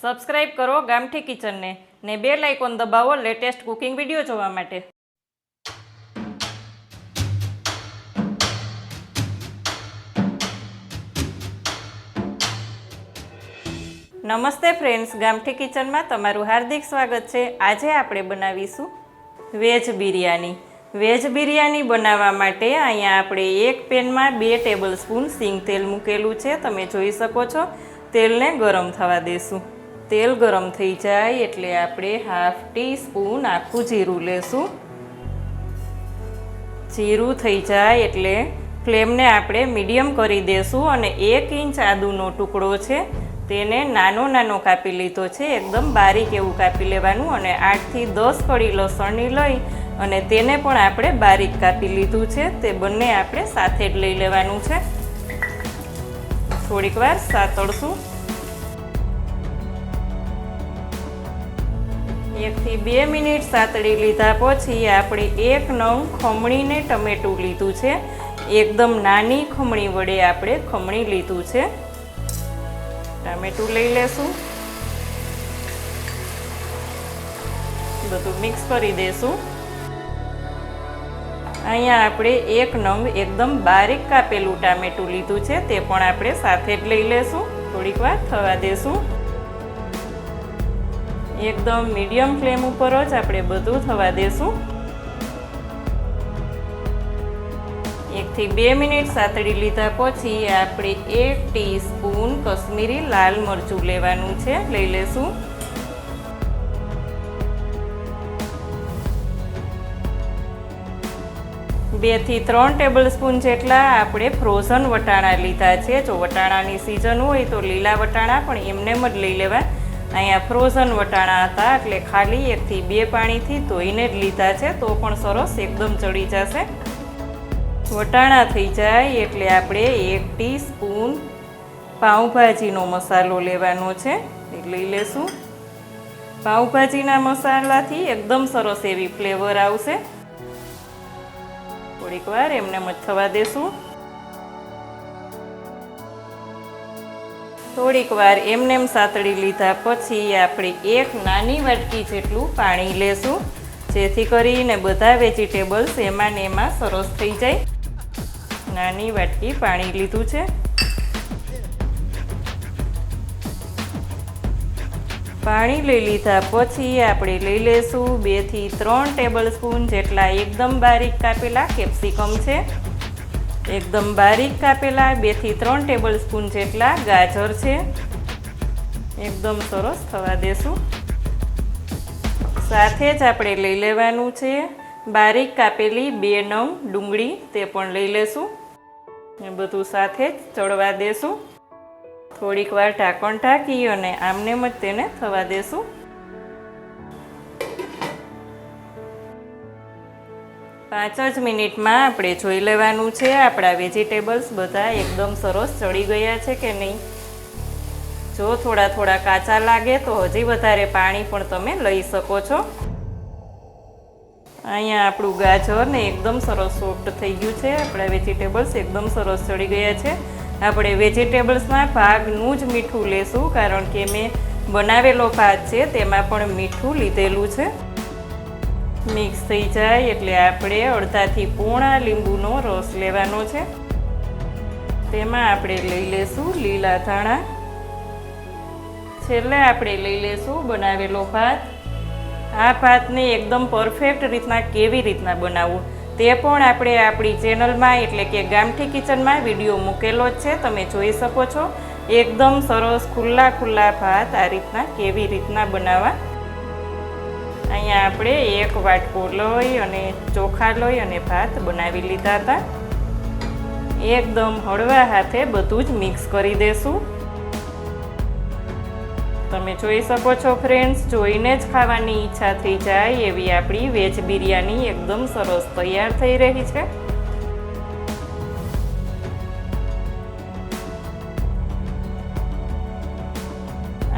Subscribe કરો ગામઠી કિચનને ને બેલ આઇકોન દબાવો લેટેસ્ટ કુકિંગ વિડીયો જોવા માટે। નમસ્તે ફ્રેન્ડ્સ, ગામઠી કિચનમાં તમારું હાર્દિક સ્વાગત છે। આજે આપણે બનાવીશું વેજ બિરયાની। વેજ બિરયાની બનાવવા માટે અહીંયા આપણે એક પેનમાં 2 ટેબલ સ્પૂન સિંગ તેલ મૂકેલું છે, તમે જોઈ શકો છો। તેલને ગરમ થવા દેશું। તેલ ગરમ થઈ જાય એટલે આપણે 1/2 ટીસ્પૂન આખું જીરું લેશું। જીરું થઈ જાય એટલે ફ્લેમને આપણે મીડિયમ કરી દેશું અને 1 ઇંચ આદુનો ટુકડો છે તેને નાનો નાનો કાપી લીધો છે, એકદમ બારીક એવું કાપી લેવાનું। અને 8 થી 10 કળી લસણની લઈ અને તેને પણ આપણે બારીક કાપી લીધું છે, તે બંને આપણે સાથે જ લઈ લેવાનું છે। થોડીક વાર સાતળશું। 1 થી 2 મિનિટ સાતળી લીધા પછી આપણે 1 નંગ ખમણીને ટમેટું લીધું છે, એકદમ નાની ખમણી વડે આપણે ખમણી લીધું છે। ટામેટું લઈ લેશું, બધું મિક્સ કરી દેશું। અહીંયા આપણે 1 નંગ એકદમ બારીક કાપેલું ટામેટું લીધું છે, તે પણ આપણે સાથે જ લઈ લેશું। થોડીક વાર થવા દેશું। એકદમ મીડિયમ ફ્લેમ ઉપર જ આપણે બધું થવા દેશું। 1 થી 2 મિનિટ સાતળી લીધા પછી આપણે 1 ટીસ્પૂન કશ્મીરી લાલ મરચું લેવાનું છે, લઈ લેશું। બે થી 3 ટેબલ સ્પૂન જેટલા આપણે ફ્રોઝન વટાણા લીધા છે। જો વટાણાની સિઝન હોય તો લીલા વટાણા પણ એમનેમ જ લઈ લેવા। અહીંયા ફ્રોઝન વટાણા હતા એટલે ખાલી 1 થી 2 પાણીથી ધોઈને જ લીધા છે, તો પણ સરસ એકદમ ચડી જશે। વટાણા થઈ જાય એટલે આપણે 1 ટીસ્પૂન પાઉંભાજીનો મસાલો લેવાનો છે, એ લઈ લેશું। પાઉંભાજીના મસાલાથી એકદમ સરસ એવી ફ્લેવર આવશે। થોડીક વાર એમને જ થવા દેશું। થોડીક વાર એમનેમ સાતળી લીધા પછી આપણે 1 નાની વાટકી જેટલું પાણી લેશું, જેથી કરીને બધા વેજીટેબલ્સ એમાં ને એમાં સરસ થઈ જાય। નાની વાટકી પાણી લીધું છે। પાણી લઈ લીધા પછી આપણે લઈ લેશું 2 થી 3 ટેબલ સ્પૂન જેટલા એકદમ બારીક કાપેલા કેપ્સિકમ છે, એકદમ બારીક કાપેલા 2 થી 3 ટેબલ સ્પૂન જેટલા ગાજર છે, એકદમ સરસ થવા દેશું। સાથે જ આપણે લઈ લેવાનું છે બારીક કાપેલી 2 નંગ ડુંગળી, તે પણ લઈ લેશું। એ બધું સાથે જ ચડવા દેશું। થોડીક વાર ઢાંકણ ઢાંકી અને આમનેમ જ તેને થવા દેશું। 5 જ મિનિટમાં આપણે જોઈ લેવાનું છે આપણા વેજીટેબલ્સ બધા એકદમ સરસ ચડી ગયા છે કે નહીં। જો થોડા થોડા કાચા લાગે તો હજી વધારે પાણી પણ તમે લઈ શકો છો। અહીંયા આપણું ગાજર ને એકદમ સરસ સોફ્ટ થઈ ગયું છે, આપણા વેજીટેબલ્સ એકદમ સરસ ચડી ગયા છે। આપણે વેજીટેબલ્સમાં ભાગનું જ મીઠું લેશું, કારણ કે મેં બનાવેલો ભાત છે તેમાં પણ મીઠું લીધેલું છે। મિક્સ થઈ જાય એટલે આપણે અડધાથી પોણા લીંબુનો રસ લેવાનો છે, તેમાં આપણે લઈ લેશું લીલા ધાણા। છેલ્લે આપણે લઈ લેશું બનાવેલો ભાત। આ ભાતને એકદમ પરફેક્ટ રીતના કેવી રીતના બનાવવું તે પણ આપણે આપણી ચેનલમાં એટલે કે ગામઠી કિચનમાં વિડીયો મૂકેલો જ છે, તમે જોઈ શકો છો। એકદમ સરસ ખુલ્લા ખુલ્લા ભાત આ રીતના કેવી રીતના બનાવવા। અહીંયા આપણે 1 વાટકો લઈ અને ચોખા લઈ અને ભાત બનાવી લીધા હતા। એકદમ હળવા હાથે બધું જ મિક્સ કરી દેશું। તમે જોઈ શકો છો ફ્રેન્ડ્સ, જોઈને જ ખાવાની ઈચ્છા થઈ જાય એવી આપણી વેજ બિરયાની એકદમ સરસ તૈયાર થઈ રહી છે।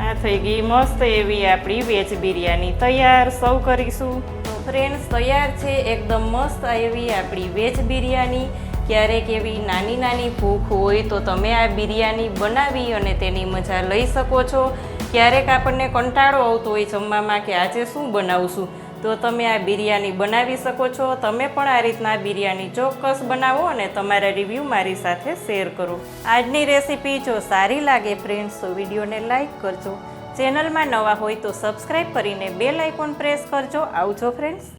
આ થઈ ગઈ મસ્ત એવી આપણી વેજ બિરયાની તૈયાર, સર્વ કરીશું। તો ફ્રેન્ડ્સ, તૈયાર છે એકદમ મસ્ત એવી આપણી વેજ બિરયાની। ક્યારેક એવી નાની નાની ભૂખ હોય તો તમે આ બિરયાની બનાવી અને તેની મજા લઈ શકો છો। ક્યારેક આપણને કંટાળો આવતો હોય જમવામાં કે આજે શું બનાવશું, તો તમે આ બિરયાની બનાવી શકો છો. તમે પણ આ રીતના બિરયાની ચોક્કસ બનાવો અને તમારા રિવ્યૂ મારી સાથે શેર કરો. આજની રેસીપી જો સારી લાગે ફ્રેન્ડ્સ તો વિડીયોને લાઈક કરજો. ચેનલમાં નવા હોય તો સબસ્ક્રાઈબ કરીને બેલ આઇકોન પ્રેસ કરજો. આવજો ફ્રેન્ડ્સ.